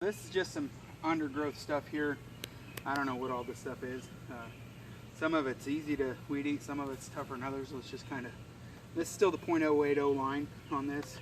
This is just some undergrowth stuff here. I don't know what all this stuff is. Some of it's easy to weed eat, some of it's tougher than others. Let's just kind of, this is still the .080 line on this.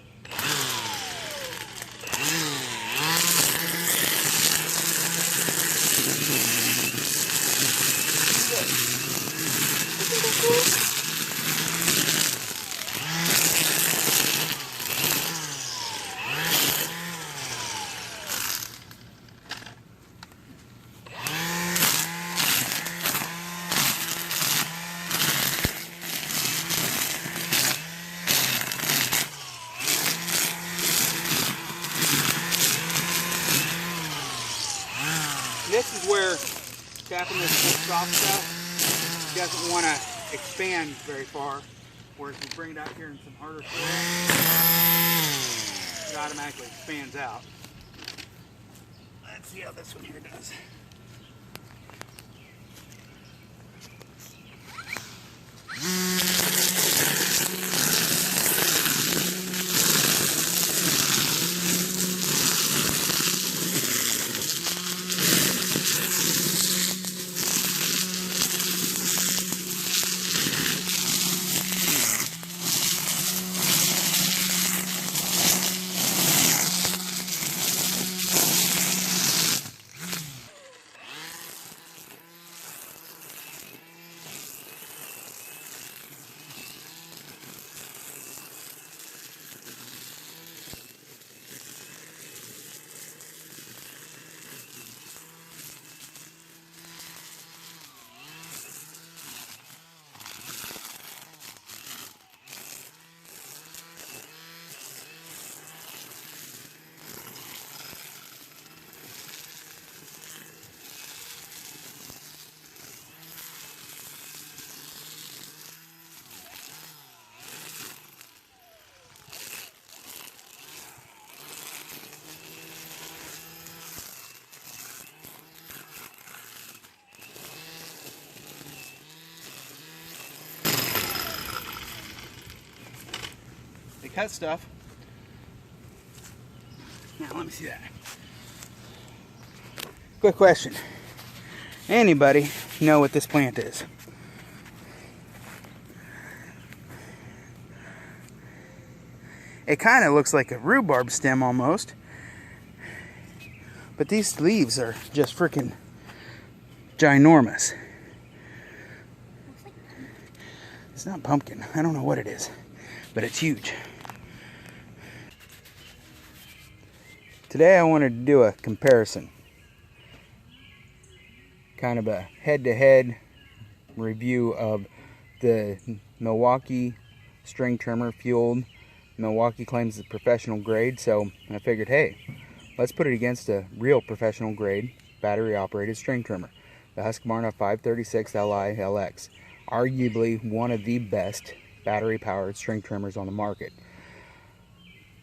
This is where tapping this soft stuff doesn't want to expand very far, whereas if you bring it out here in some harder soil, it automatically expands out. Let's see how this one here does. Cut stuff. Now let me see that. Quick question. Anybody know what this plant is? It kind of looks like a rhubarb stem almost. But these leaves are just freaking ginormous. It's not pumpkin. I don't know what it is, but it's huge. Today I wanted to do a comparison, kind of a head-to-head review of the Milwaukee string trimmer fueled. Milwaukee claims it's professional grade, so I figured, hey, let's put it against a real professional grade battery operated string trimmer, the Husqvarna 536 Li LX, arguably one of the best battery powered string trimmers on the market.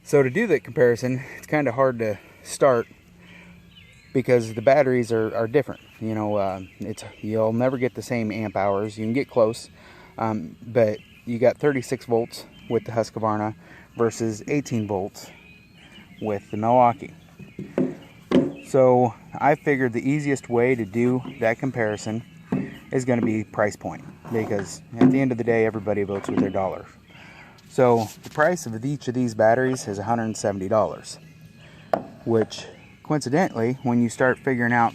So to do that comparison, it's kind of hard to start because the batteries are different. You know, you'll never get the same amp hours. You can get close, but you got 36 volts with the Husqvarna versus 18 volts with the Milwaukee. So I figured the easiest way to do that comparison is going to be price point, because at the end of the day, everybody votes with their dollar. So the price of each of these batteries is $170, which coincidentally, when you start figuring out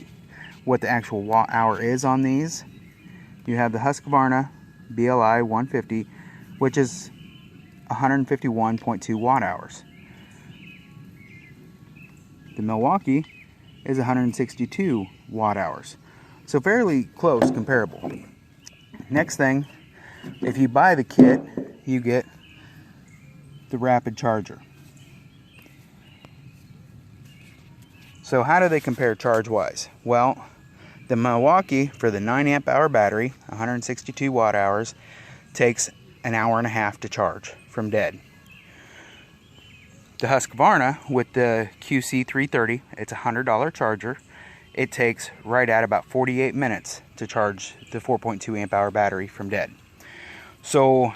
what the actual watt hour is on these, you have the Husqvarna BLI 150, which is 151.2 watt hours. The Milwaukee is 162 watt hours. So fairly close, comparable. Next thing, if you buy the kit, you get the rapid charger. So how do they compare charge wise? Well, the Milwaukee for the 9 amp hour battery, 162 watt hours, takes an hour and a half to charge from dead. The Husqvarna with the QC330, it's a $100 charger. It takes right at about 48 minutes to charge the 4.2 amp hour battery from dead. So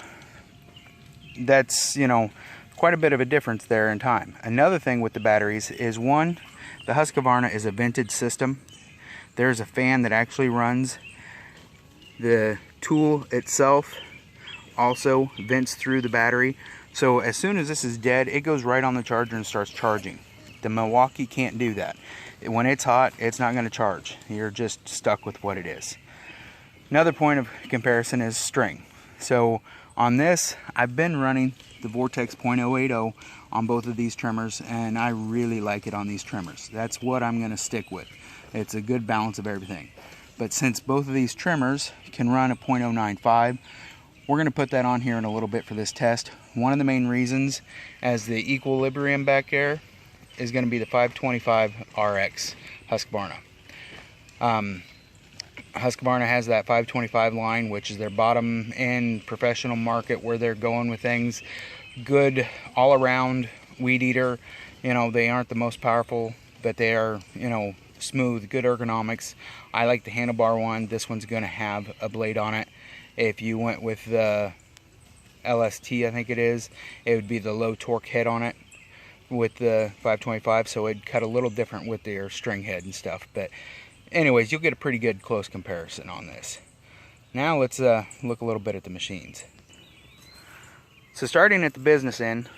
that's, you know, quite a bit of a difference there in time. Another thing with the batteries is, one, The Husqvarna is a vented system. There's a fan that actually runs. The tool itself also vents through the battery. So as soon as this is dead, it goes right on the charger and starts charging. The Milwaukee can't do that. When it's hot, it's not going to charge. You're just stuck with what it is. Another point of comparison is string. So on this, I've been running the Vortex .080 on both of these trimmers, and I really like it on these trimmers. That's what I'm going to stick with. It's a good balance of everything. But since both of these trimmers can run a .095, we're going to put that on here in a little bit for this test. One of the main reasons, as the equilibrium back there, is going to be the 525 RX Husqvarna. Husqvarna has that 525 line, which is their bottom end professional market where they're going with things. Good all around weed eater. You know, they aren't the most powerful, but they are, you know, smooth, good ergonomics. I like the handlebar one. This one's going to have a blade on it. If you went with the LST, I think it is, it would be the low torque head on it with the 525, so it'd cut a little different with their string head and stuff. But anyways, you'll get a pretty good close comparison on this. Now let's look a little bit at the machines. So starting at the business end,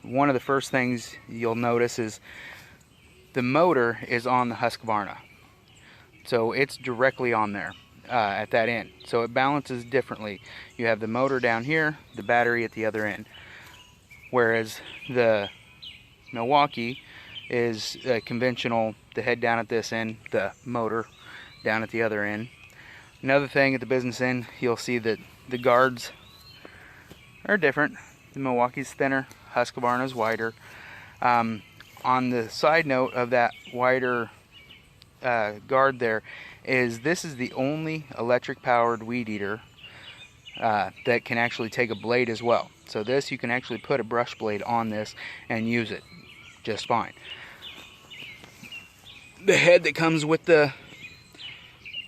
one of the first things you'll notice is the motor is on the Husqvarna. So it's directly on there at that end. So it balances differently. You have the motor down here, the battery at the other end. Whereas the Milwaukee is conventional, the head down at this end, the motor down at the other end. Another thing at the business end, you'll see that the guards are different. The Milwaukee's thinner, Husqvarna's wider. On the side note of that wider guard there is this is the only electric powered weed eater that can actually take a blade as well. So this, you can actually put a brush blade on this and use it just fine. The head that comes with the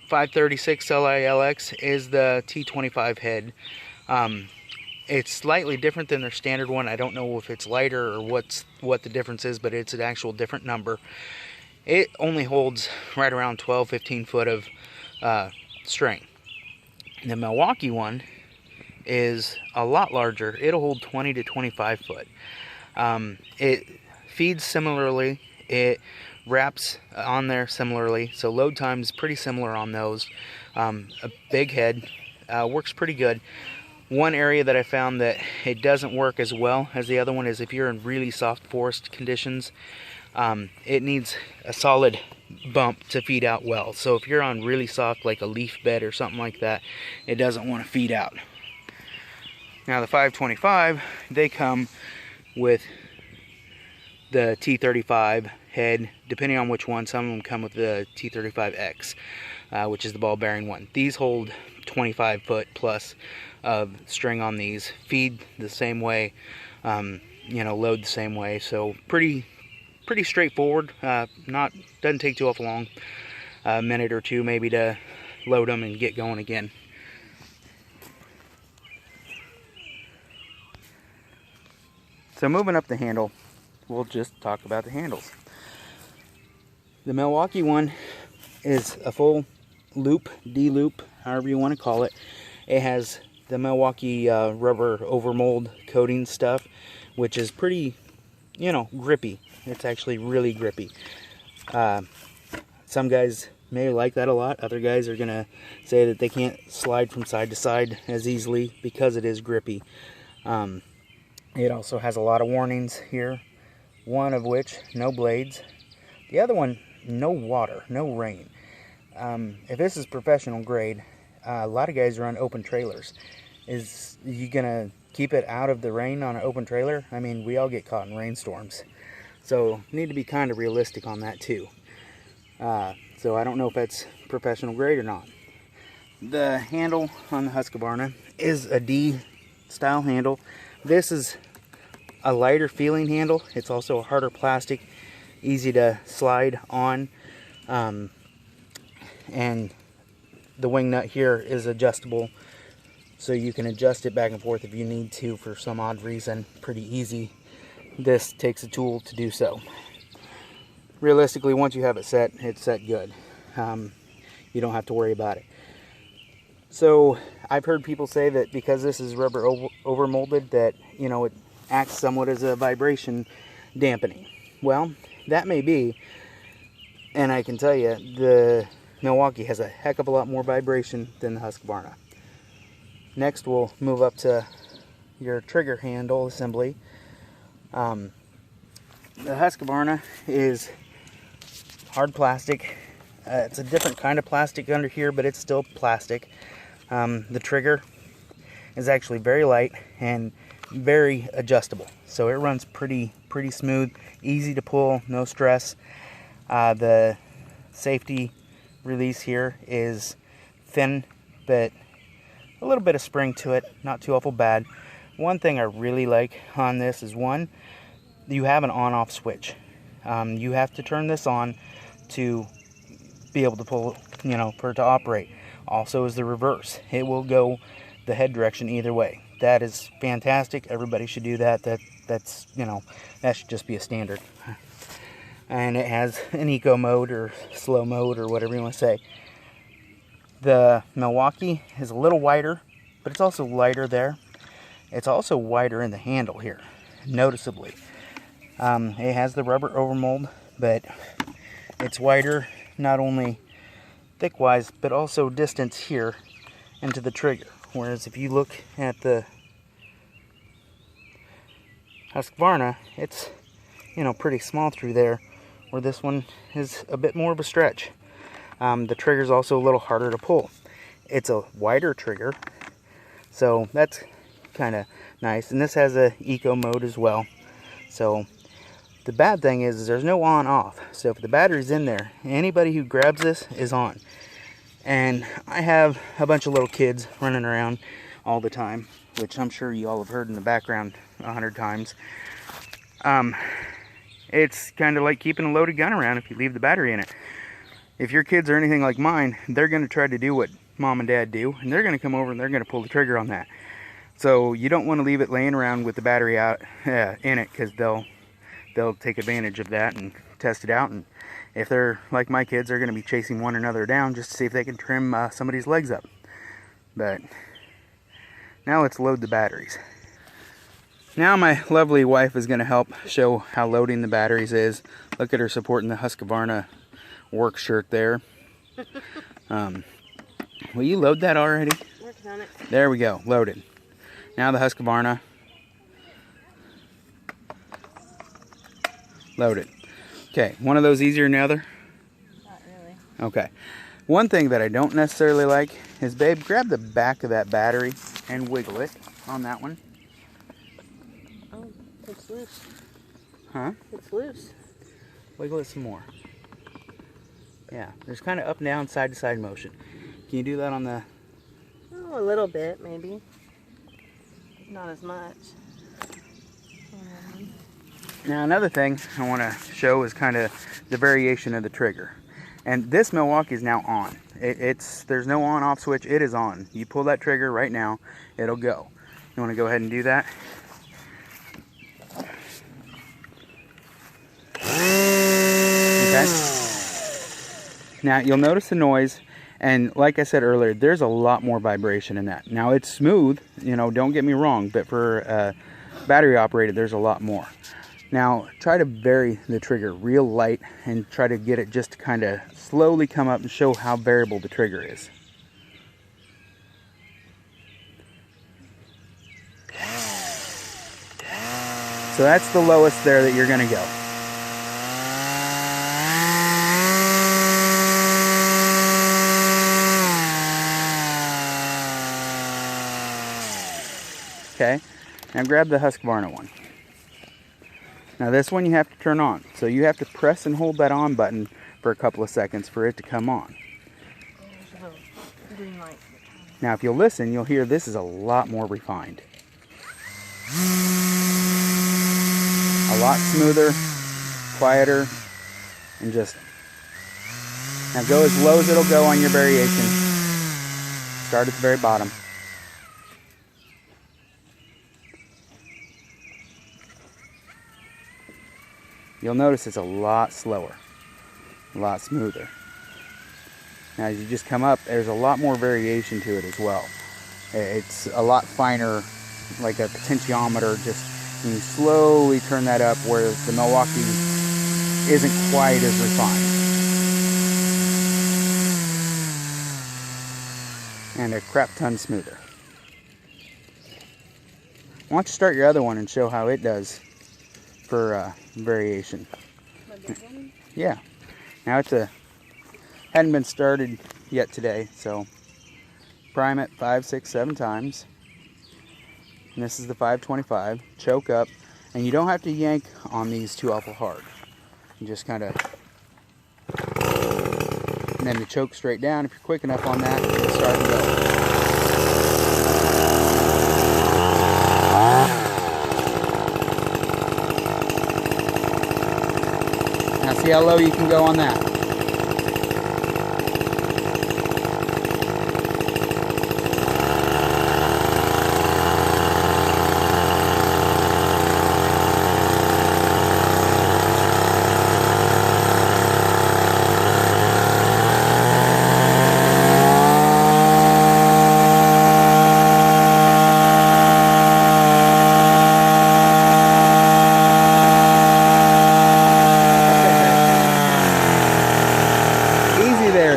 536 LILX is the T25 head. It's slightly different than their standard one. I don't know if it's lighter or what the difference is, but it's an actual different number. It only holds right around 12-15 foot of string. The Milwaukee one is a lot larger. It'll hold 20 to 25 foot. It feeds similarly. It wraps on there similarly. So load time is pretty similar on those. A big head works pretty good. One area that I found that it doesn't work as well as the other one is if you're in really soft forest conditions. It needs a solid bump to feed out well. So if you're on really soft, like a leaf bed or something like that, it doesn't want to feed out. Now the 525, they come with the T35 head, depending on which one. Some of them come with the T35X, which is the ball bearing one. These hold 25 foot plus of string on these, feed the same way, you know, load the same way. So pretty straightforward. Doesn't take too awful long, a minute or two maybe to load them and get going again. So moving up the handle, we'll just talk about the handles. The Milwaukee one is a full loop, D-loop, however you want to call it. It has the Milwaukee rubber overmold coating stuff, which is pretty, you know, grippy. It's actually really grippy. Some guys may like that a lot. Other guys are going to say that they can't slide from side to side as easily because it is grippy. It also has a lot of warnings here. One of which, no blades. The other one, no water, no rain. If this is professional grade, a lot of guys run open trailers. Is you going to keep it out of the rain on an open trailer? I mean, we all get caught in rainstorms. So need to be kind of realistic on that too. So I don't know if that's professional grade or not. The handle on the Husqvarna is a D style handle. This is a lighter feeling handle. It's also a harder plastic, easy to slide on. And the wing nut here is adjustable, so you can adjust it back and forth if you need to for some odd reason. Pretty easy. This takes a tool to do so. realistically, once you have it set, it's set good. You don't have to worry about it. So I've heard people say that because this is rubber over molded, that, you know, it acts somewhat as a vibration dampening. Well, that may be, and I can tell you, the Milwaukee has a heck of a lot more vibration than the Husqvarna. Next, we'll move up to your trigger handle assembly. The Husqvarna is hard plastic. It's a different kind of plastic under here, but it's still plastic. The trigger is actually very light and very adjustable, so it runs pretty smooth, easy to pull, no stress. The safety release here is thin, but a little bit of spring to it, not too awful bad. One thing I really like on this is, one, you have an on-off switch. You have to turn this on to be able to pull, you know, for it to operate. Also is the reverse. It will go the head direction either way. That is fantastic. Everybody should do that. That's, you know, that should just be a standard. And it has an eco mode or slow mode or whatever you want to say. The Milwaukee is a little wider, but it's also lighter there. It's also wider in the handle here, noticeably. It has the rubber overmold, but it's wider, not only thick-wise, but also distance here into the trigger. Whereas if you look at the Husqvarna, it's, you know, pretty small through there, where this one is a bit more of a stretch. The trigger's also a little harder to pull. It's a wider trigger, so that's kind of nice. And this has a eco mode as well. So the bad thing is there's no on-off. So if the battery's in there, anybody who grabs this is on. And I have a bunch of little kids running around all the time, which I'm sure you all have heard in the background 100 times. It's kind of like keeping a loaded gun around if you leave the battery in it. If your kids are anything like mine, they're going to try to do what mom and dad do, and they're going to come over and they're going to pull the trigger on that. So you don't want to leave it laying around with the battery out in it, because they'll take advantage of that and test it out. And if they're like my kids, they're going to be chasing one another down just to see if they can trim somebody's legs up. But now let's load the batteries. Now my lovely wife is going to help show how loading the batteries is. Look at her supporting the Husqvarna work shirt there. Will you load that already? Working on it. There we go, loaded. Now the Husqvarna. Loaded. Okay, one of those easier than the other? Not really. Okay. One thing that I don't necessarily like is, babe, grab the back of that battery and wiggle it on that one. Oh, it's loose. Huh? It's loose. Wiggle it some more. Yeah, there's kind of up and down, side to side motion. Can you do that on the... Oh, a little bit, maybe. Not as much. Now another thing I want to show is kind of the variation of the trigger. And this Milwaukee is now on. There's no on-off switch, it is on. You pull that trigger right now, it'll go. You want to go ahead and do that? Okay. Now you'll notice the noise, and like I said earlier, there's a lot more vibration in that. Now it's smooth, you know, don't get me wrong, but for battery operated, there's a lot more. Now try to vary the trigger real light and try to get it just to kind of slowly come up and show how variable the trigger is. So that's the lowest there that you're going to go. Okay, now grab the Husqvarna one. Now this one you have to turn on. So you have to press and hold that on button for a couple of seconds for it to come on. Green light. Now if you'll listen, you'll hear this is a lot more refined. A lot smoother, quieter, and just... Now go as low as it'll go on your variation. Start at the very bottom. You'll notice it's a lot slower. a lot smoother. Now as you just come up, there's a lot more variation to it as well. It's a lot finer, like a potentiometer, just you slowly turn that up, where the Milwaukee isn't quite as refined. And a crap ton smoother. Why don't you start your other one and show how it does for variation? My big one? Yeah. Now it's hadn't been started yet today, so prime it 5, 6, 7 times. And this is the 525. Choke up, and you don't have to yank on these too awful hard. You just kind of, and then the choke straight down. If you're quick enough on that, it'll start to go. Now see how low you can go on that.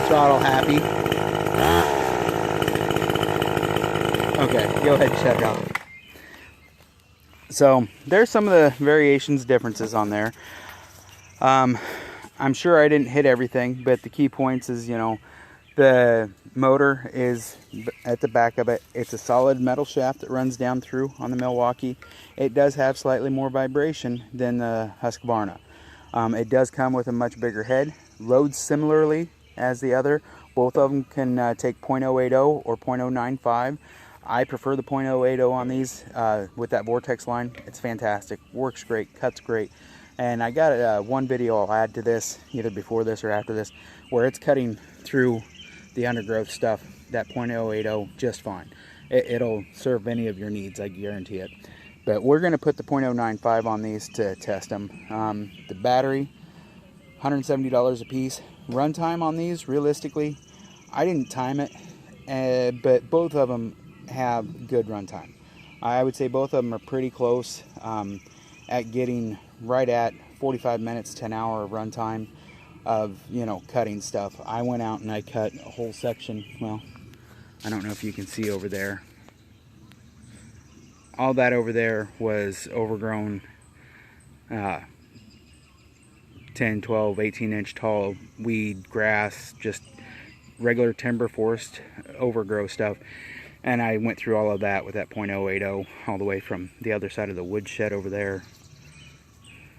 Throttle happy. Okay, go ahead and shut it off. So there's some of the variations, differences on there. I'm sure I didn't hit everything, but the key points is, you know, the motor is at the back of it. It's a solid metal shaft that runs down through on the Milwaukee. It does have slightly more vibration than the Husqvarna. It does come with a much bigger head. Loads similarly as the other. Both of them can take 0.080 or 0.095. I prefer the 0.080 on these with that Vortex line. It's fantastic, works great, cuts great. And I got one video I'll add to this, either before this or after this, where it's cutting through the undergrowth stuff, that 0.080, just fine. It'll serve any of your needs, I guarantee it. But we're going to put the 0.095 on these to test them. The battery, $170 a piece. Runtime on these, realistically, I didn't time it, but both of them have good runtime. I would say both of them are pretty close at getting right at 45 minutes to an hour of runtime of, you know, cutting stuff. I went out and I cut a whole section. Well, I don't know if you can see over there. All that over there was overgrown 10, 12, 18-inch tall weed, grass, just regular timber forest overgrowth stuff. And I went through all of that with that 0.080 all the way from the other side of the woodshed over there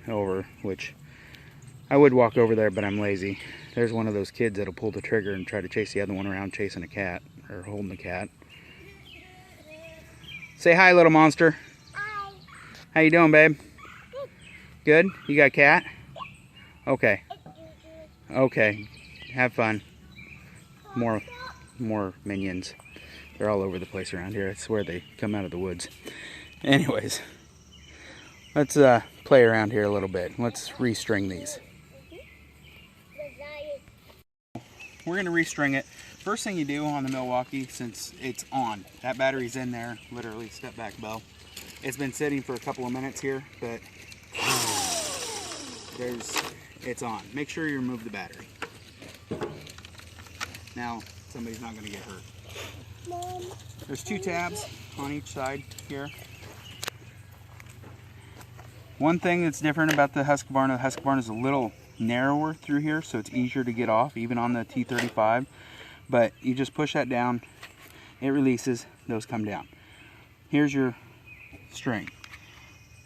over, which I would walk over there, but I'm lazy. There's one of those kids that'll pull the trigger and try to chase the other one around chasing a cat, or holding a cat. Say hi, little monster. Hi. How you doing, babe? Good? You got a cat? Okay. Okay. Have fun. More minions. They're all over the place around here. I swear they come out of the woods. Anyways, let's play around here a little bit. Let's restring these. We're going to restring it. First thing you do on the Milwaukee, since it's on, that battery's in there, literally, step back, Belle. It's been sitting for a couple of minutes here, but it's on. Make sure you remove the battery. Now, somebody's not going to get hurt. Mom. There's 2 tabs on each side here. One thing that's different about the Husqvarna is a little narrower through here, so it's easier to get off, even on the T35. But you just push that down, it releases, those come down. Here's your string.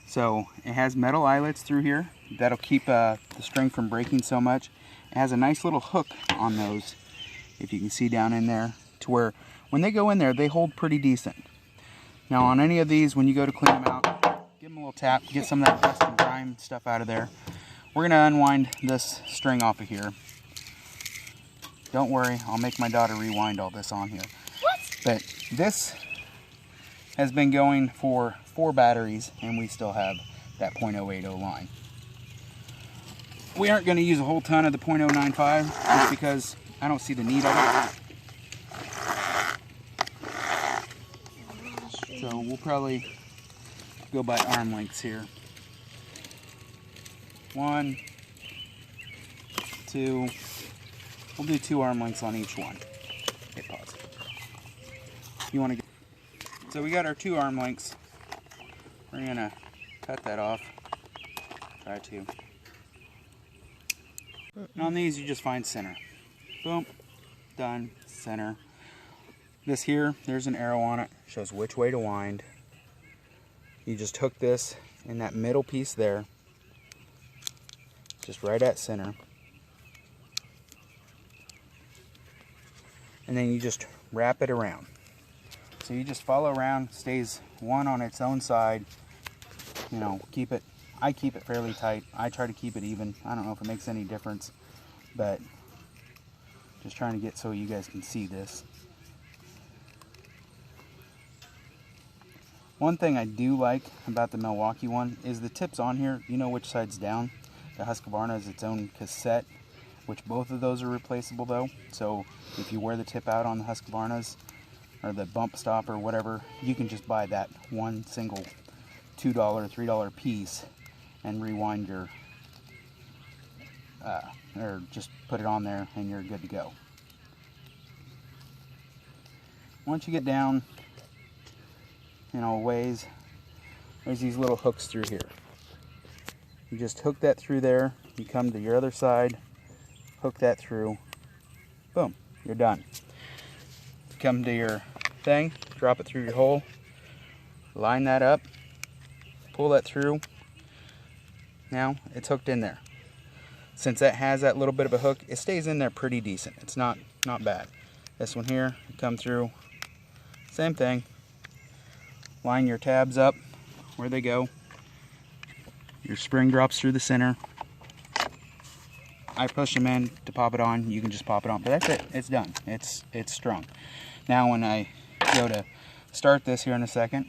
So it has metal eyelets through here that'll keep the string from breaking so much. It has a nice little hook on those, if you can see down in there, to where when they go in there, they hold pretty decent. Now on any of these, when you go to clean them out, give them a little tap, get some of that dust and grime stuff out of there. We're going to unwind this string off of here. Don't worry, I'll make my daughter rewind all this on here. What? But this has been going for 4 batteries, and we still have that 0.080 line. we aren't going to use a whole ton of the .095 just because I don't see the need of it. So we'll probably go by arm lengths here. 1, 2, we'll do 2 arm lengths on each one. Hit pause. You want to get, so we got our 2 arm lengths. We're going to cut that off. Try to. And on these, you just find center. Boom. Done. Center. This here, there's an arrow on it. Shows which way to wind. You just hook this in that middle piece there. Just right at center. And then you just wrap it around. So you just follow around, stays one on its own side. You know, keep it, I keep it fairly tight. I try to keep it even. I don't know if it makes any difference, but just trying to get so you guys can see this. One thing I do like about the Milwaukee one is the tips on here, you know which side's down. The Husqvarna has its own cassette, which both of those are replaceable though. So if you wear the tip out on the Husqvarnas, or the bump stop or whatever, you can just buy that one single $2, $3 piece and rewind your, or just put it on there and you're good to go. Once you get down, you know, a ways, there's these little hooks through here. You just hook that through there, you come to your other side, hook that through, boom, you're done. Come to your thing, drop it through your hole, line that up, pull that through. Now it's hooked in there. Since that has that little bit of a hook, it stays in there pretty decent. It's not bad. This one here, come through, same thing. Line your tabs up where they go. Your spring drops through the center. I push them in to pop it on. You can just pop it on, but that's it. It's done. It's strung. Now when I go to start this here in a second,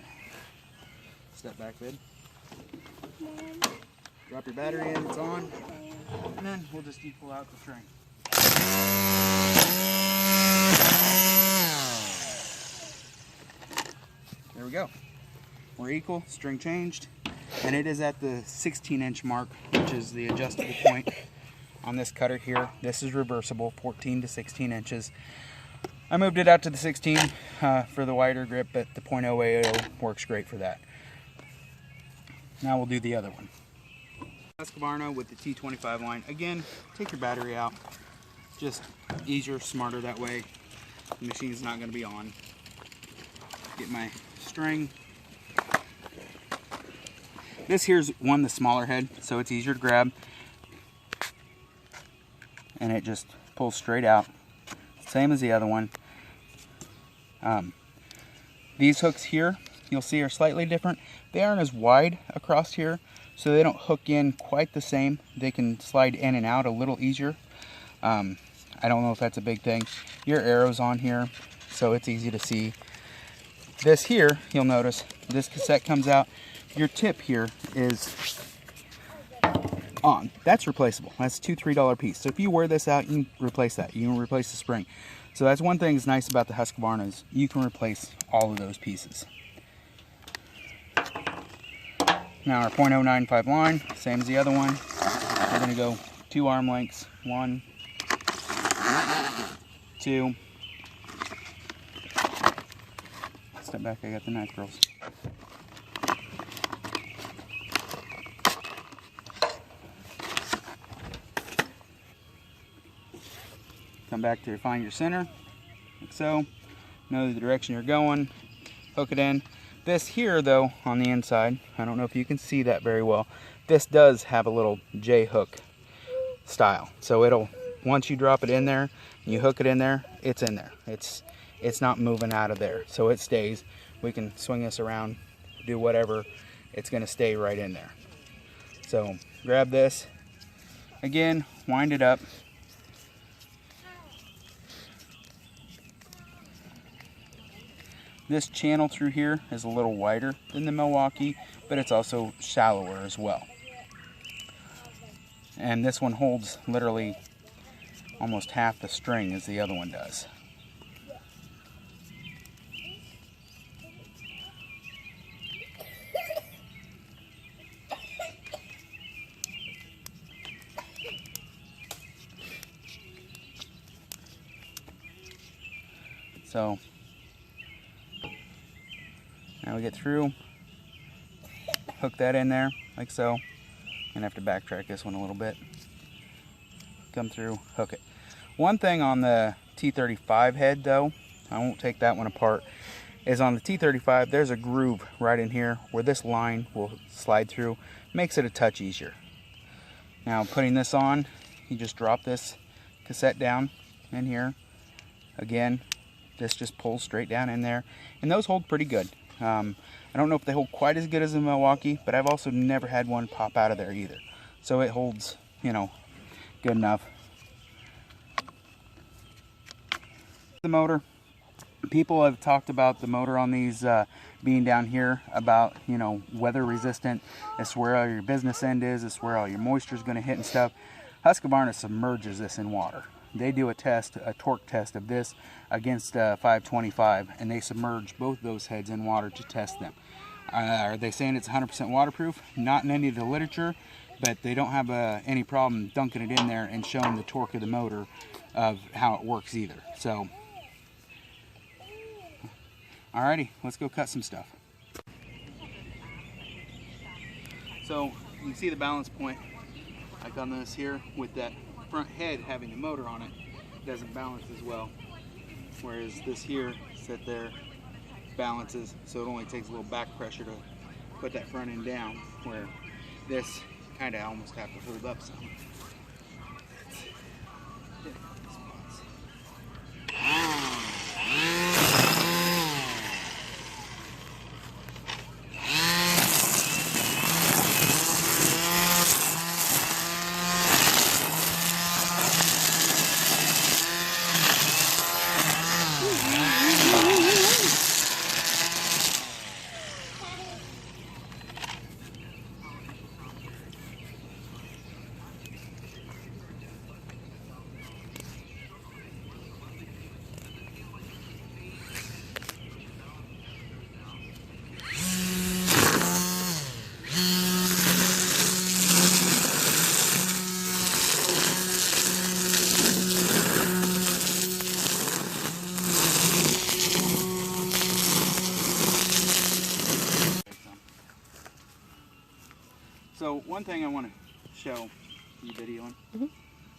step back, bid. Drop your battery in. It's on, and then we'll just pull out the string. There we go. We're equal. String changed, and it is at the 16-inch mark, which is the adjustable point. On this cutter here, this is reversible, 14 to 16 inches. I moved it out to the 16 for the wider grip, but the .080 works great for that. Now we'll do the other one. Husqvarna with the T25 line. Again, take your battery out. Just easier, smarter that way. The machine's not going to be on. Get my string. This here's the smaller head, so it's easier to grab. And it just pulls straight out, same as the other one. These hooks here, you'll see, are slightly different. They aren't as wide across here, so they don't hook in quite the same. They can slide in and out a little easier. I don't know if that's a big thing. Your arrow's on here, so it's easy to see. This here, you'll notice, this cassette comes out. Your tip here is on. That's replaceable. That's a $2, $3 piece. So if you wear this out, you can replace that. You can replace the spring. So that's one thing that's nice about the Husqvarna is you can replace all of those pieces. Now our .095 line, same as the other one. We're going to go 2 arm lengths. 1, 2. Step back, I got the knife, girls. Come back to find your center, like so. Know the direction you're going, hook it in. This here though, on the inside, I don't know if you can see that very well, this does have a little J hook style. So it'll, once you drop it in there, and you hook it in there, it's in there. It's not moving out of there, so it stays. We can swing this around, do whatever, it's gonna stay right in there. So grab this, again, wind it up. This channel through here is a little wider than the Milwaukee, but it's also shallower as well. And this one holds literally almost half the string as the other one does. So now we get through, hook that in there like so. I'm gonna have to backtrack this one a little bit. Come through, hook it. One thing on the T35 head though, I won't take that one apart, is on the T35 there's a groove right in here where this line will slide through. Makes it a touch easier. Now putting this on, you just drop this cassette down in here. Again, this just pulls straight down in there, and those hold pretty good. I don't know if they hold quite as good as the Milwaukee, but I've also never had one pop out of there either. So it holds, you know, good enough. The motor. People have talked about the motor on these being down here about, you know, weather resistant. It's where all your business end is. It's where all your moisture is going to hit and stuff. Husqvarna submerges this in water. They do a test, a torque test of this against 525, and they submerge both those heads in water to test them. Are they saying it's 100% waterproof? Not in any of the literature, but they don't have any problem dunking it in there and showing the torque of the motor of how it works either. So, alrighty, let's go cut some stuff. So you can see the balance point, like on this here, with that front head having the motor on it, doesn't balance as well. Whereas this here, sit there, balances, so it only takes a little back pressure to put that front end down, where this kind of almost have to hold up some. So one thing I want to show you videoing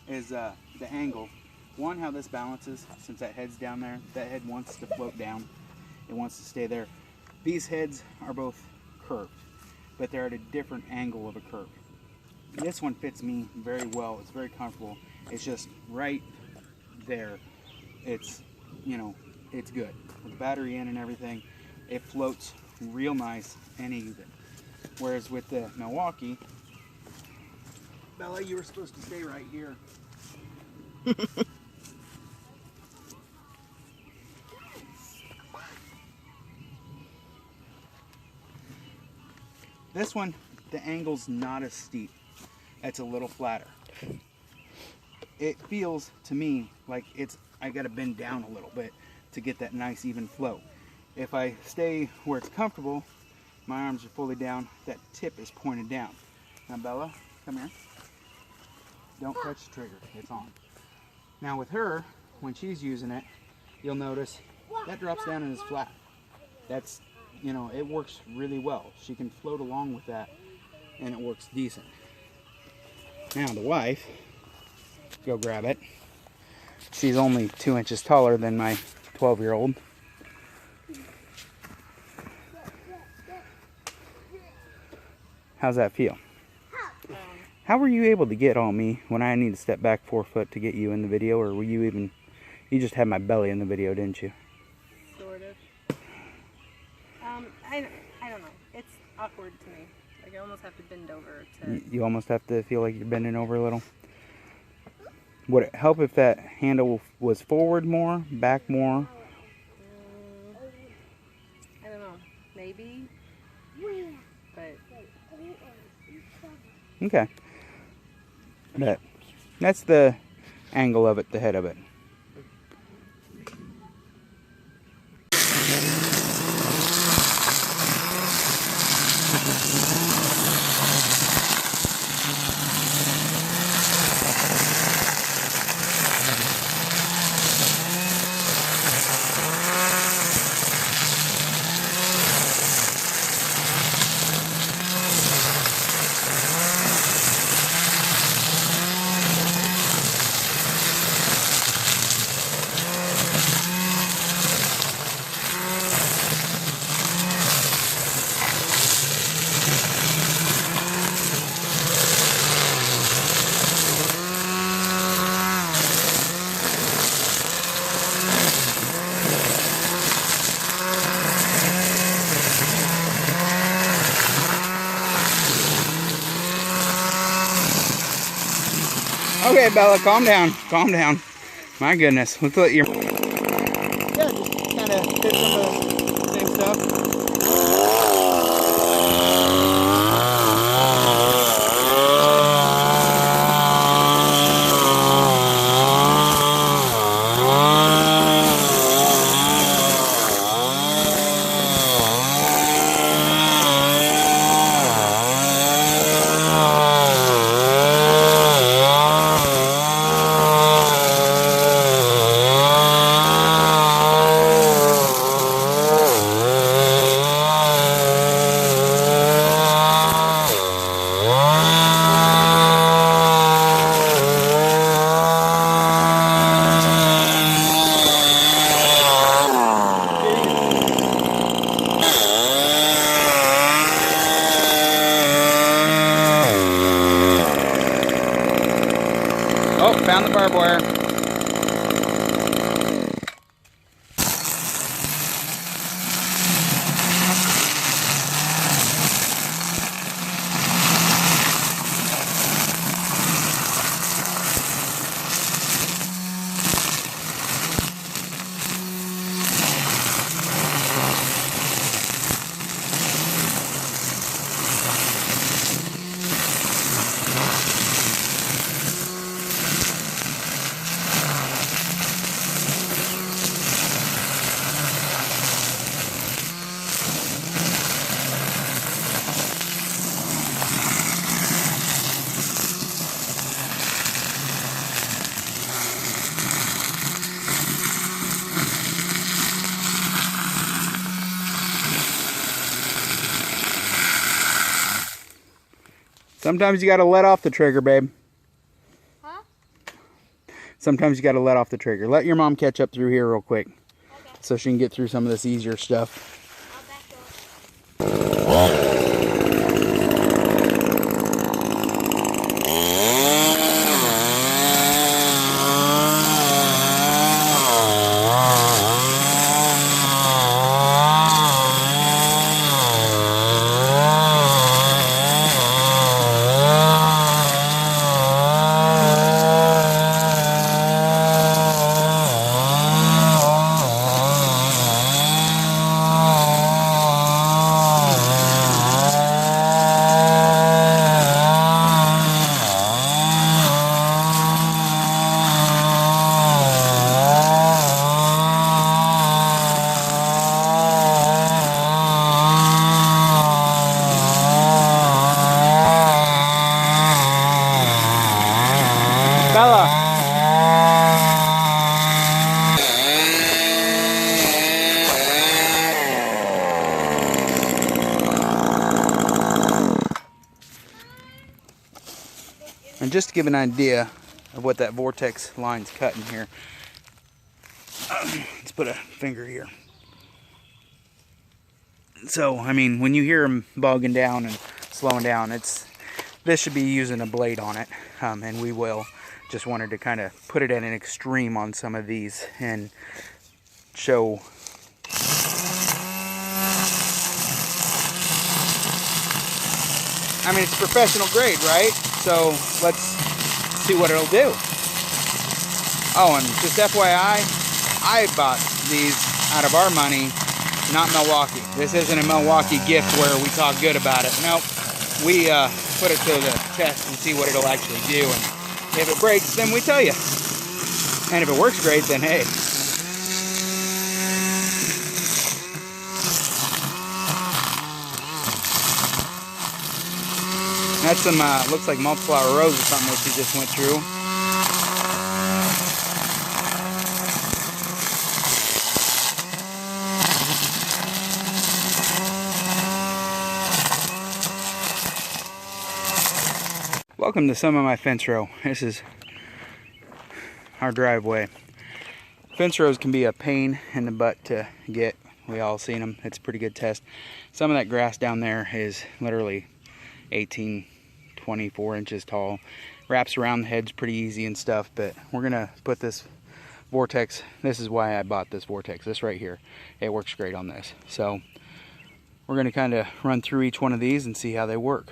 is the angle. One, how this balances, since that head's down there. That head wants to float down. It wants to stay there. These heads are both curved, but they're at a different angle of a curve. This one fits me very well. It's very comfortable. It's just right there. It's, you know, it's good. With the battery in and everything, it floats real nice and even. Whereas with the Milwaukee, Bella, you were supposed to stay right here. This one, the angle's not as steep. It's a little flatter. It feels to me like I gotta bend down a little bit to get that nice even flow. If I stay where it's comfortable, my arms are fully down, that tip is pointed down. Now Bella, come here. Don't touch the trigger, it's on. Now with her, when she's using it, you'll notice that drops down and is flat. That's, you know, it works really well. She can float along with that and it works decent. Now the wife, go grab it. She's only 2 inches taller than my 12-year-old. How's that feel? How were you able to get on me when I need to step back 4 foot to get you in the video, or were you even, you just had my belly in the video, didn't you? Sort of. I don't know. It's awkward to me. Like I almost have to bend over to... You almost have to feel like you're bending over a little? Would it help if that handle was forward more, back more? I don't know. Maybe. But... Okay. But that's the angle of it, the head of it. Okay, Bella, calm down. Calm down. My goodness. Let's let your... Yeah, just kind of hit some of the same stuff. Oh, found the barbed wire. Sometimes you gotta let off the trigger, babe. Huh? Sometimes you gotta let off the trigger. Let your mom catch up through here real quick. Okay. So she can get through some of this easier stuff. I'll back up. Bella. And just to give an idea of what that Vortex line's cutting here, let's put a finger here. So, I mean, when you hear them bogging down and slowing down, this should be using a blade on it, and we will. Just wanted to kind of put it at an extreme on some of these and show. I mean, it's professional grade, right? So let's see what it'll do. Oh, and just FYI, I bought these out of our money, not Milwaukee. This isn't a Milwaukee gift where we talk good about it. Nope. We put it to the test and see what it'll actually do. And If it breaks, then we tell you. And if it works great, then hey. That's some, looks like multi-flower rose or something that she just went through. Welcome to some of my fence row. This is our driveway. Fence rows can be a pain in the butt to get. We all seen them. It's a pretty good test. Some of that grass down there is literally 18, 24 inches tall. Wraps around the hedge pretty easy and stuff, but we're gonna put this Vortex. This is why I bought this Vortex. This right here. It works great on this. So we're gonna kind of run through each one of these and see how they work.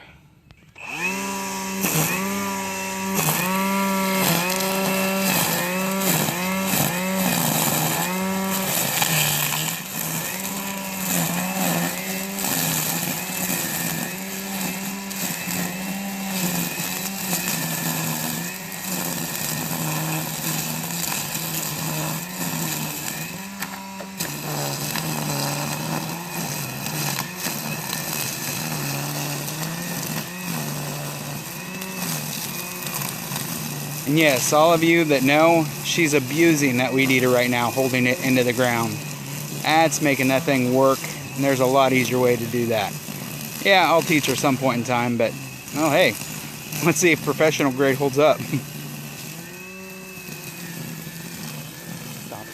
And yes, all of you that know, she's abusing that weed eater right now, holding it into the ground. That's making that thing work, and there's a lot easier way to do that. Yeah, I'll teach her at some point in time, but, oh hey, let's see if professional grade holds up. Stop.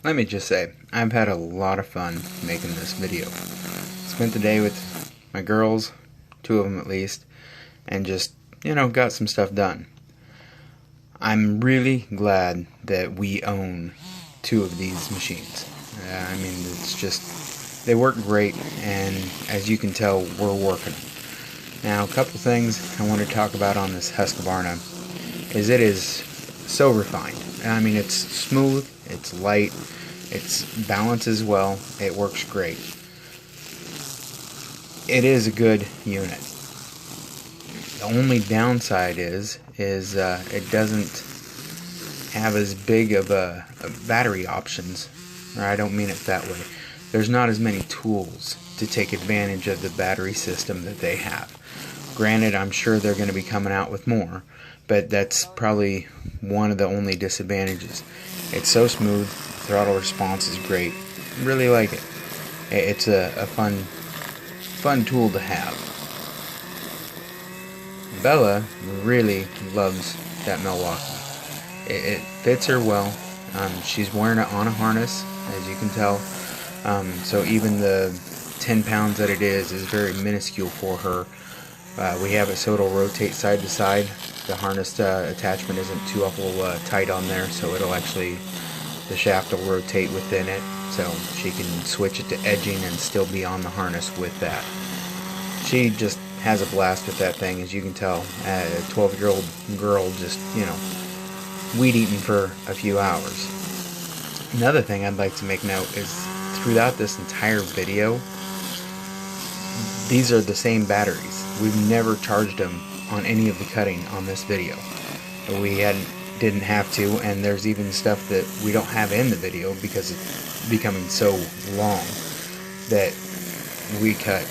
Let me just say, I've had a lot of fun making this video. Spent the day with my girls, 2 of them at least, and just, you know, got some stuff done. I'm really glad that we own 2 of these machines. I mean, it's just, they work great, and as you can tell, we're working. Now, a couple things I want to talk about on this Husqvarna is it is so refined. I mean, it's smooth, it's light, it balances well, it works great. It is a good unit. The only downside is it doesn't have as big of a battery options, or I don't mean it that way. There's not as many tools to take advantage of the battery system that they have. Granted, I'm sure they're going to be coming out with more, but that's probably one of the only disadvantages. It's so smooth, throttle response is great. Really like it. It's a fun tool to have. Bella really loves that Milwaukee. It fits her well. She's wearing it on a harness, as you can tell. So even the 10 pounds that it is very minuscule for her. We have it so it'll rotate side to side. The harness attachment isn't too awful tight on there, so it'll actually, the shaft will rotate within it, so she can switch it to edging and still be on the harness with that. She just has a blast with that thing, as you can tell. A 12-year-old girl just, you know, weed eating for a few hours. Another thing I'd like to make note is throughout this entire video, these are the same batteries. We've never charged them on any of the cutting on this video. We didn't have to, and there's even stuff that we don't have in the video because it's becoming so long that we cut.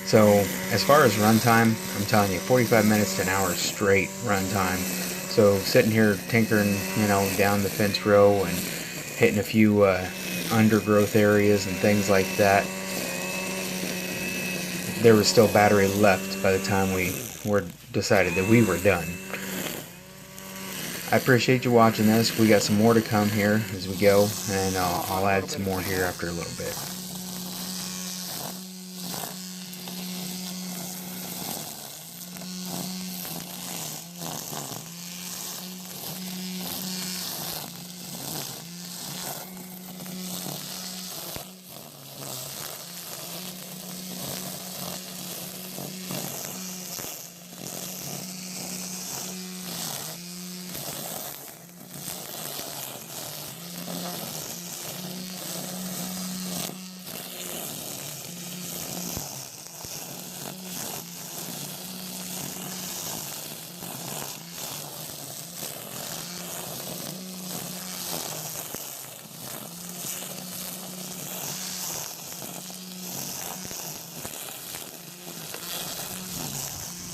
So as far as runtime, I'm telling you, 45 minutes to an hour straight runtime. So sitting here tinkering, you know, down the fence row and hitting a few undergrowth areas and things like that, there was still battery left by the time we decided that we were done. I appreciate you watching this. We got some more to come here as we go, and I'll add some more here after a little bit.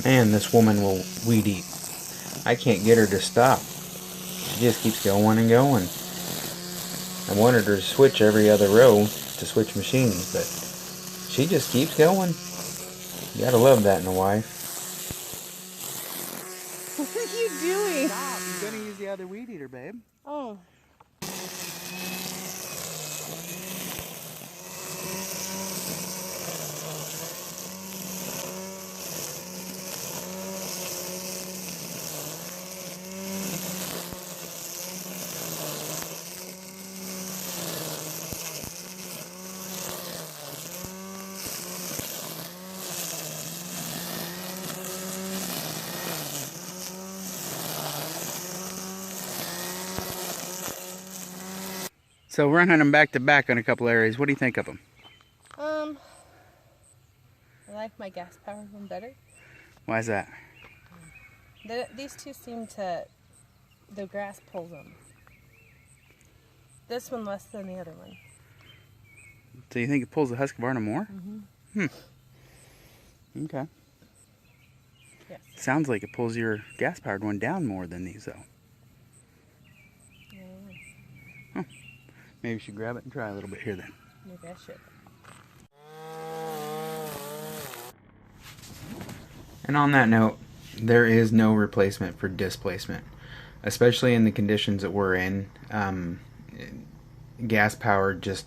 Man, this woman will weed eat. I can't get her to stop. She just keeps going and going. I wanted her to switch every other row to switch machines, but she just keeps going. You gotta love that in a wife. What are you doing? Stop! You're gonna use the other weed eater, babe. Oh. So running them back to back on a couple areas, what do you think of them? I like my gas powered one better. Why is that? These two seem to, the grass pulls them. This one less than the other one. So you think it pulls the Husqvarna more? Mm-hmm. Okay. Yes. Sounds like it pulls your gas powered one down more than these though. Yeah. Maybe we should grab it and try a little bit here then. Maybe I should. And on that note, there is no replacement for displacement, especially in the conditions that we're in. Gas powered just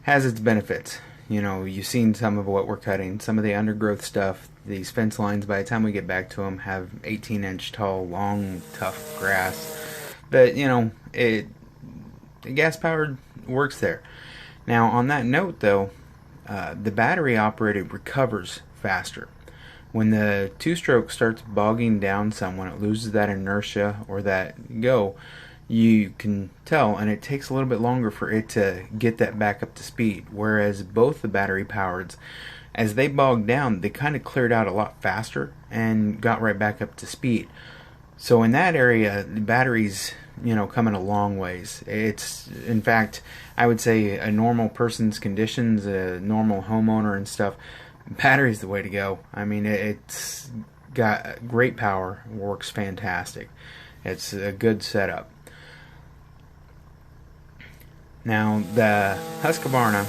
has its benefits. You know, you've seen some of what we're cutting, some of the undergrowth stuff. These fence lines, by the time we get back to them, have 18-inch tall, long, tough grass. But, you know, the gas powered works there. Now, on that note, though, the battery operated recovers faster. When the two-stroke starts bogging down some, when it loses that inertia or that go, you can tell, and it takes a little bit longer for it to get that back up to speed. Whereas both the battery powereds, as they bogged down, they kind of cleared out a lot faster and got right back up to speed. So in that area, the batteries, you know, coming a long ways. It's, in fact, I would say a normal person's conditions, a normal homeowner and stuff, battery's the way to go. I mean, it's got great power, works fantastic. It's a good setup. Now, the Husqvarna,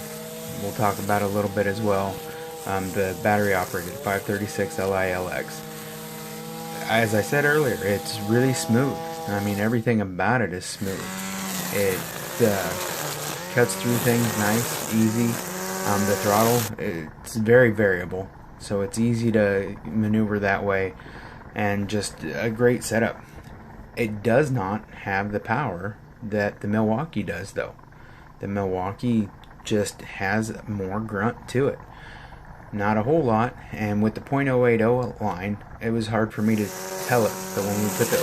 we'll talk about a little bit as well. The battery operated 536 LILX. As I said earlier, it's really smooth. I mean, everything about it is smooth. It cuts through things nice, easy. The throttle, it's very variable, so it's easy to maneuver that way, and just a great setup. It does not have the power that the Milwaukee does, though. The Milwaukee just has more grunt to it. Not a whole lot, and with the .080 line, it was hard for me to tell it, but when we put the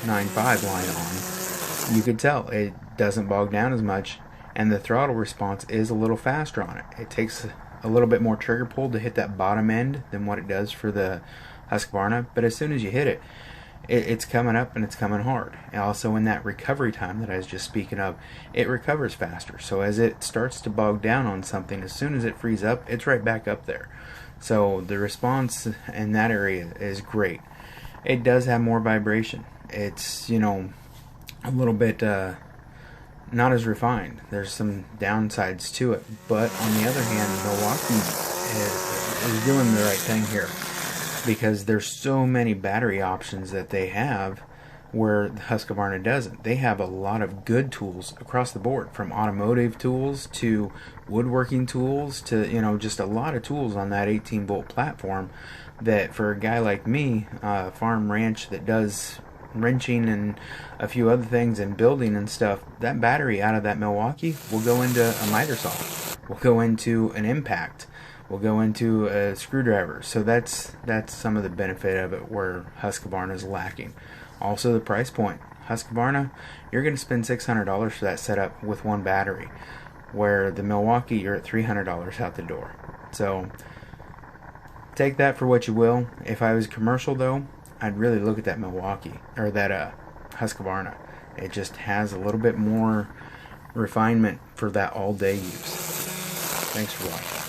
095 line on, you could tell it doesn't bog down as much, and the throttle response is a little faster on it. It takes a little bit more trigger pull to hit that bottom end than what it does for the Husqvarna, but as soon as you hit it, it's coming up and it's coming hard. And also in that recovery time that I was just speaking of, it recovers faster. So as it starts to bog down on something, as soon as it frees up, it's right back up there. So the response in that area is great. It does have more vibration. It's, you know, a little bit not as refined. There's some downsides to it, but on the other hand, Milwaukee is doing the right thing here, because there's so many battery options that they have where the Husqvarna doesn't. They have a lot of good tools across the board, from automotive tools to woodworking tools to, you know, just a lot of tools on that 18-volt platform that for a guy like me, farm ranch that does wrenching and a few other things and building and stuff, that battery out of that Milwaukee will go into a miter saw, will go into an impact, will go into a screwdriver. So that's some of the benefit of it where Husqvarna is lacking. Also the price point. Husqvarna, you're going to spend $600 for that setup with one battery, where the Milwaukee, you're at $300 out the door. So take that for what you will. If I was commercial though, I'd really look at that Milwaukee, or that Husqvarna. It just has a little bit more refinement for that all-day use. Thanks for watching.